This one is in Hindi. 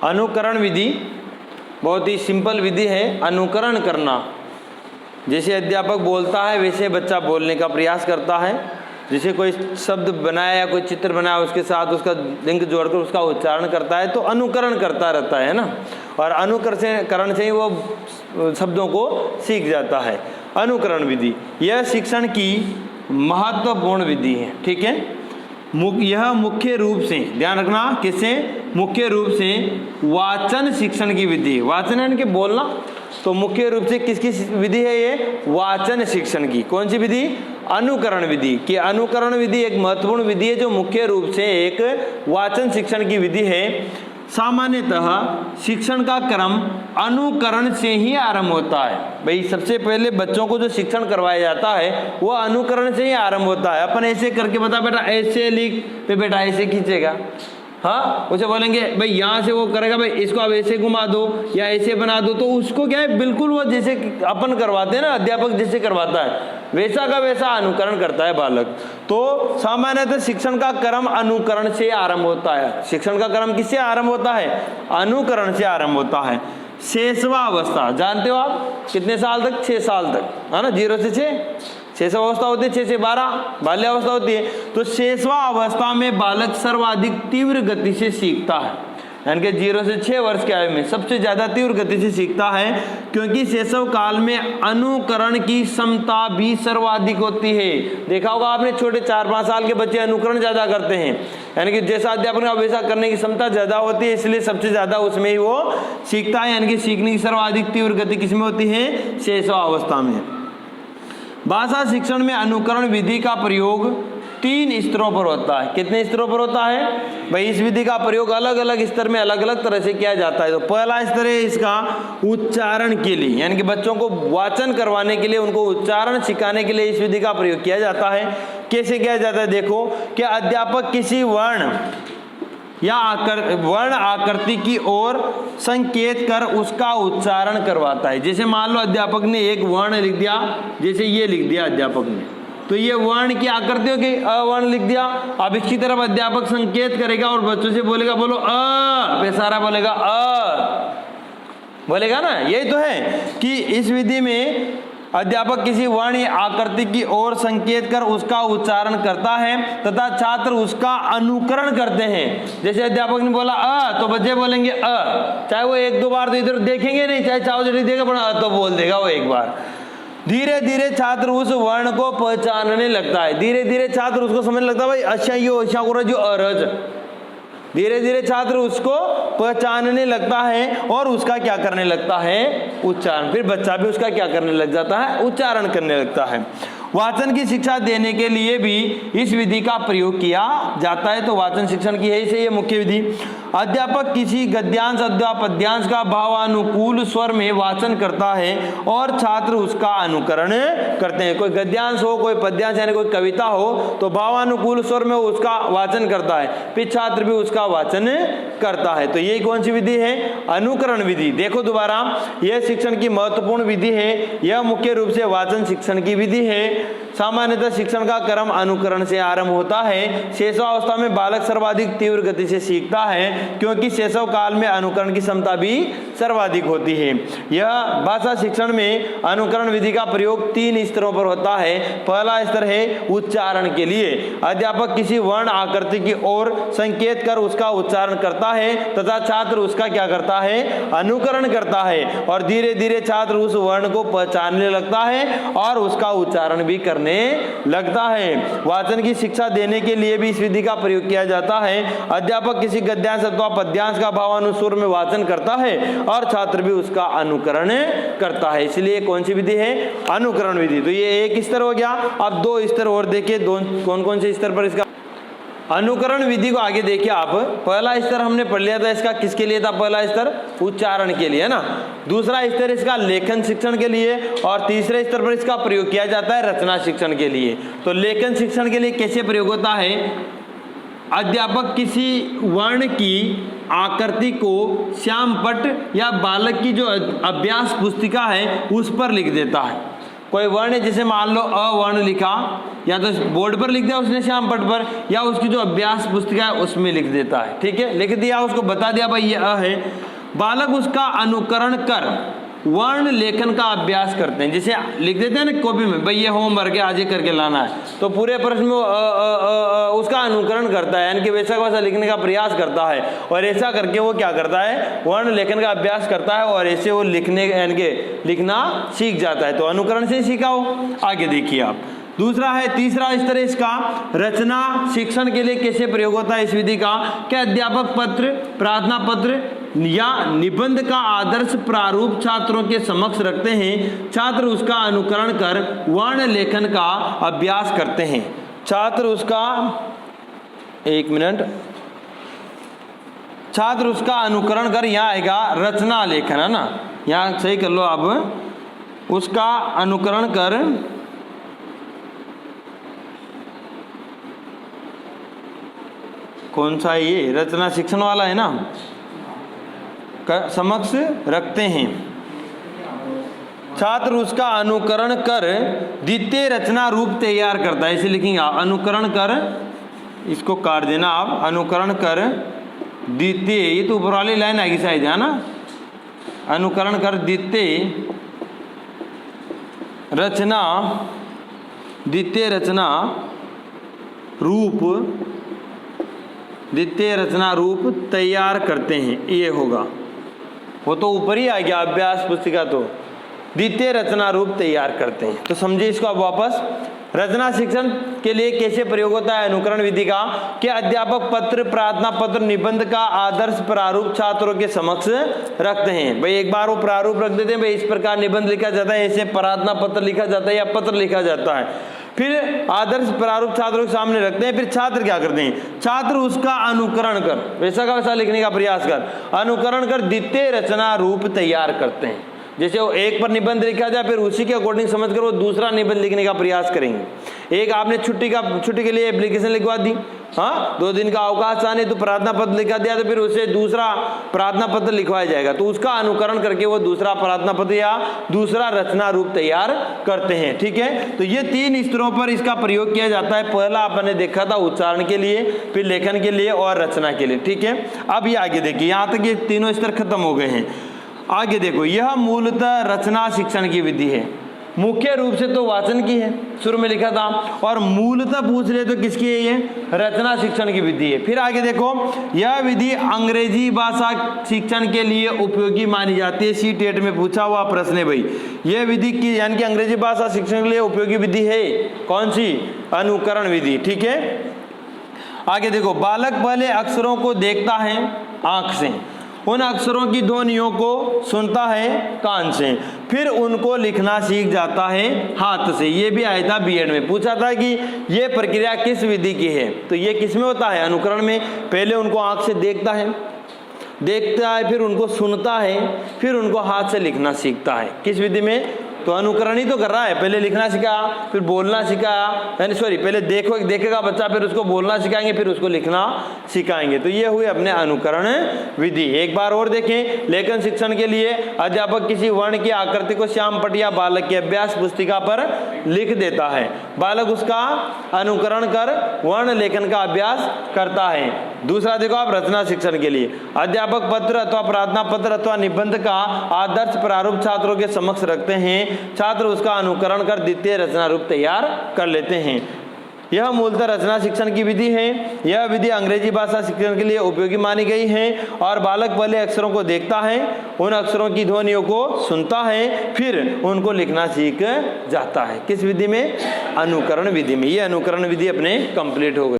अनुकरण विधि बहुत ही सिंपल विधि है। अनुकरण करना, जैसे अध्यापक बोलता है वैसे बच्चा बोलने का प्रयास करता है। जैसे कोई शब्द बनाया या कोई चित्र बनाया उसके साथ उसका लिंक जोड़कर उसका उच्चारण करता है तो अनुकरण करता रहता है ना, और अनुकरण से ही वो शब्दों को सीख जाता है। अनुकरण विधि यह शिक्षण की महत्वपूर्ण विधि है। ठीक है, यह मुख्य रूप से, ध्यान रखना किससे, मुख्य रूप से वाचन शिक्षण की विधि है। वाचन यानी कि बोलना, तो मुख्य रूप से किसकी विधि है ये, वाचन शिक्षण की। कौन सी विधि, अनुकरण विधि। कि अनुकरण विधि एक महत्वपूर्ण विधि है जो मुख्य रूप से एक वाचन शिक्षण की विधि है। सामान्यतः शिक्षण का क्रम अनुकरण से ही आरंभ होता है। भाई सबसे पहले बच्चों को जो शिक्षण करवाया जाता है वो अनुकरण से ही आरंभ होता है। अपन ऐसे करके बता बेटा ऐसे लिख, तो बेटा ऐसे खींचेगा, हाँ उसे बोलेंगे भाई यहाँ से वो करेगा, भाई इसको अब ऐसे घुमा दो या ऐसे बना दो, तो उसको क्या है बिल्कुल वो जैसे अपन करवाते हैं ना, अध्यापक जैसे करवाता है वैसा का वैसा अनुकरण करता है बालक। तो सामान्यतः शिक्षण का क्रम अनुकरण से आरंभ होता है। शिक्षण का क्रम किससे आरंभ होता है, अनुकरण से आरंभ होता है। शैशवा अवस्था जानते हो आप, कितने साल तक, 6 साल तक, है ना, 0 से 6 शैशव अवस्था होती है, 6 से 12 बाल्यावस्था होती है। तो शैशवा अवस्था में बालक सर्वाधिक तीव्र गति से सीखता है, यानी कि 0 से 6 वर्ष की आयु में सबसे ज्यादा तीव्र गति से सीखता है, क्योंकि शैशव काल में अनुकरण की क्षमता भी सर्वाधिक होती है। देखा होगा आपने, छोटे 4-5 साल के बच्चे अनुकरण ज्यादा करते हैं, यानी कि जैसा अध्यापक ने वैसा करने की क्षमता ज्यादा होती है, इसलिए सबसे ज्यादा उसमें ही वो सीखता है। यानी कि सीखने की सर्वाधिक तीव्र गति किसमें होती है, शैशव अवस्था में। भाषा शिक्षण में अनुकरण विधि का प्रयोग 3 स्तरों पर होता है। कितने स्तरों पर होता है भाई, इस विधि का प्रयोग अलग अलग स्तर में अलग अलग तरह से किया जाता है। तो पहला स्तर है इसका उच्चारण के लिए, यानी कि बच्चों को वाचन करवाने के लिए, उनको उच्चारण सिखाने के लिए इस विधि का प्रयोग किया जाता है। कैसे किया जाता है, देखो कि अध्यापक किसी वर्ण या वर्ण आकृति की ओर संकेत कर उसका उच्चारण करवाता है। जैसे मान लो अध्यापक ने एक वर्ण लिख दिया, जैसे ये लिख दिया अध्यापक ने, तो ये वर्ण की आकृतियों की अवर्ण लिख दिया। अब इसकी तरफ अध्यापक संकेत करेगा और बच्चों से बोलेगा बोलो अ, बेसारा बोलेगा अ, बोलेगा ना। यही तो है कि इस विधि में अध्यापक किसी वर्ण या आकृति की ओर संकेत कर उसका उच्चारण करता है तथा छात्र उसका अनुकरण करते हैं। जैसे अध्यापक ने बोला अ, तो बच्चे बोलेंगे अ, चाहे वो 1-2 बार तो इधर देखेंगे नहीं, चाहे चाहो जल्दी देगा पर अ तो बोल देगा वो एक बार। धीरे धीरे छात्र उस वर्ण को पहचानने लगता है। धीरे धीरे छात्र उसको समझने लगता है भाई अच्छा यो अच्छा को जो अरज, धीरे धीरे छात्र उसको पहचानने लगता है और उसका क्या करने लगता है, उच्चारण। फिर बच्चा भी उसका क्या करने लग जाता है, उच्चारण करने लगता है। वाचन की शिक्षा देने के लिए भी इस विधि का प्रयोग किया जाता है। तो वाचन शिक्षण की है इसे ये मुख्य विधि। अध्यापक किसी गद्यांश अथवा पद्यांश का भावानुकूल स्वर में वाचन करता है और छात्र उसका अनुकरण करते हैं। कोई गद्यांश हो, कोई पद्यांश यानी कोई कविता हो, तो भावानुकूल स्वर में उसका वाचन करता है, फिर छात्र भी उसका वाचन करता है। तो यही कौन सी विधि है, अनुकरण विधि। देखो दोबारा, यह शिक्षण की महत्वपूर्ण विधि है। यह मुख्य रूप से वाचन शिक्षण की विधि है। सामान्यतः शिक्षण का क्रम अनुकरण से आरंभ होता है। शैशवावस्था में बालक सर्वाधिक तीव्र गति से सीखता है, क्योंकि शैशव काल में अनुकरण की क्षमता भी सर्वाधिक होती है। यह भाषा शिक्षण में अनुकरण विधि का प्रयोग 3 स्तरों पर होता है। पहला स्तर है उच्चारण के लिए। अध्यापक किसी वर्ण आकृति की ओर संकेत कर उसका उच्चारण करता है तथा छात्र उसका क्या करता है, अनुकरण करता है, और धीरे धीरे छात्र उस वर्ण को पहचानने लगता है और उसका उच्चारण भी करने लगता है। वाचन की शिक्षा देने के लिए भी इस विधि का प्रयोग किया जाता है। अध्यापक किसी गद्यांश अथवा पद्यांश का भावानुस्वर में वाचन करता है और छात्र भी उसका अनुकरण करता है। इसलिए कौन सी विधि है, अनुकरण विधि। तो ये एक स्तर हो गया। अब 2 स्तर और देखिए, कौन कौन से स्तर पर इसका अनुकरण विधि को आगे देखिए आप। पहला स्तर हमने पढ़ लिया था, इसका किसके लिए था, पहला स्तर उच्चारण के लिए, है ना। दूसरा स्तर इसका लेखन शिक्षण के लिए, और तीसरे स्तर पर इसका प्रयोग किया जाता है रचना शिक्षण के लिए। तो लेखन शिक्षण के लिए कैसे प्रयोग होता है, अध्यापक किसी वर्ण की आकृति को श्यामपट्ट या बालक की जो अभ्यास पुस्तिका है उस पर लिख देता है। कोई वर्ण है, जैसे मान लो अ वर्ण लिखा, या तो बोर्ड पर लिख दिया उसने श्याम पट पर, या उसकी जो अभ्यास पुस्तिका है उसमें लिख देता है। ठीक है, लिख दिया, उसको बता दिया भाई ये अ है। बालक उसका अनुकरण कर वर्ण लेखन का अभ्यास करते हैं। जैसे लिख देते हैं ना कॉपी में, भाई ये होमवर्क है, आज ये करके लाना है, तो पूरे प्रश्न में उसका अनुकरण करता है, यानी कि वैसा वैसा लिखने का प्रयास करता है, और ऐसा करके वो क्या करता है, वर्ण लेखन का अभ्यास करता है, और ऐसे वो लिखने यानी कि लिखना सीख जाता है। तो अनुकरण से सीखा हो। आगे देखिए आप, दूसरा है, तीसरा स्तर है इसका, रचना शिक्षण के लिए कैसे प्रयोग होता है इस विधि का। क्या अध्यापक पत्र, प्रार्थना पत्र या निबंध का आदर्श प्रारूप छात्रों के समक्ष रखते हैं। छात्र उसका अनुकरण कर वर्ण लेखन का अभ्यास करते हैं। छात्र उसका, एक मिनट, छात्र उसका अनुकरण कर, यहाँ आएगा रचना लेखन, है ना, यहाँ सही कर लो आप, उसका अनुकरण कर कौन सा है ये, रचना शिक्षण वाला है ना, समक्ष रखते हैं। छात्र उसका अनुकरण कर द्वितीय रचना रूप तैयार करता है, इसे लिखेंगे आप, अनुकरण कर, इसको काट देना आप, अनुकरण कर द्वितीय, ये तो ऊपर वाली लाइन आएगी शायद, है ना, अनुकरण कर द्वितीय रचना, द्वितीय रचना रूप, द्वितीय रचना रूप तैयार करते हैं, ये होगा, वो तो ऊपर ही आ गया अभ्यास पुस्तिका, तो द्वितीय रचना रूप तैयार करते हैं। तो समझिए इसको अब वापस, रचना शिक्षण के लिए कैसे प्रयोग होता है अनुकरण विधि का। कि अध्यापक पत्र, प्रार्थना पत्र, निबंध का आदर्श प्रारूप छात्रों के समक्ष रखते हैं। भाई एक बार वो प्रारूप रख देते हैं, भाई इस प्रकार निबंध लिखा जाता है, ऐसे प्रार्थना पत्र लिखा जाता है या पत्र लिखा जाता है, फिर आदर्श प्रारूप छात्रों के सामने रखते हैं। फिर छात्र क्या करते हैं, छात्र उसका अनुकरण कर, वैसा का वैसा लिखने का प्रयास कर, अनुकरण कर द्वितीय रचना रूप तैयार करते हैं। जैसे वो एक पर निबंध लिखा जाए, फिर उसी के अकॉर्डिंग समझ कर वो दूसरा निबंध लिखने का प्रयास करेंगे। एक आपने छुट्टी के लिए एप्लीकेशन लिखवा दी, हाँ 2 दिन का अवकाश आने, तो प्रार्थना पत्र लिखा दिया, तो फिर उसे दूसरा प्रार्थना पत्र लिखवाया जाएगा, तो उसका अनुकरण करके वो दूसरा प्रार्थना पत्र या दूसरा रचना रूप तैयार करते हैं। ठीक है, तो ये 3 स्तरों पर इसका प्रयोग किया जाता है। पहला आपने देखा था उच्चारण के लिए, फिर लेखन के लिए और रचना के लिए। ठीक है, अब ये आगे देखिए, यहाँ तक ये तीनों स्तर खत्म हो गए हैं। आगे देखो, यह मूलतः रचना शिक्षण की विधि है। मुख्य रूप से तो वाचन की है, शुरू में लिखा था, और मूलतः पूछ ले तो किसकी है, ये रचना शिक्षण की विधि है। फिर आगे देखो, यह विधि अंग्रेजी भाषा शिक्षण के लिए उपयोगी मानी जाती है। CTET में पूछा हुआ प्रश्न है भाई, यह विधि की यानी कि अंग्रेजी भाषा शिक्षण के लिए उपयोगी विधि है कौन सी, अनुकरण विधि। ठीक है, आगे देखो, बालक पहले अक्षरों को देखता है आंख से, उन अक्षरों की ध्वनियों को सुनता है कान से, फिर उनको लिखना सीख जाता है हाथ से। ये भी आया था B.Ed में, पूछा था कि ये प्रक्रिया किस विधि की है, तो ये किस में होता है, अनुकरण में। पहले उनको आंख से देखता है, फिर उनको सुनता है, फिर उनको हाथ से लिखना सीखता है। किस विधि में, तो अनुकरण ही तो कर रहा है, पहले लिखना सिखाया, फिर बोलना सिखाया, यानी सॉरी पहले देखेगा बच्चा, फिर उसको बोलना सिखाएंगे, फिर उसको लिखना सिखाएंगे। तो ये हुए अपने अनुकरण विधि। एक बार और देखें, लेखन शिक्षण के लिए अध्यापक किसी वर्ण की आकृति को श्याम पट या बालक की अभ्यास पुस्तिका पर लिख देता है, बालक उसका अनुकरण कर वर्ण लेखन का अभ्यास करता है। दूसरा देखो आप, रचना शिक्षण के लिए अध्यापक पत्र अथवा प्रार्थना पत्र अथवा निबंध का आदर्श प्रारूप छात्रों के समक्ष रखते हैं, छात्र उसका अनुकरण कर द्वितीय रचना रूप तैयार कर लेते हैं। यह मूलतः रचना शिक्षण की विधि है। यह विधि अंग्रेजी भाषा शिक्षण के लिए उपयोगी मानी गई है, और बालक पहले अक्षरों को देखता है, उन अक्षरों की ध्वनियों को सुनता है, फिर उनको लिखना सीख जाता है। किस विधि में, अनुकरण विधि में। यह अनुकरण विधि अपने कंप्लीट हो गई।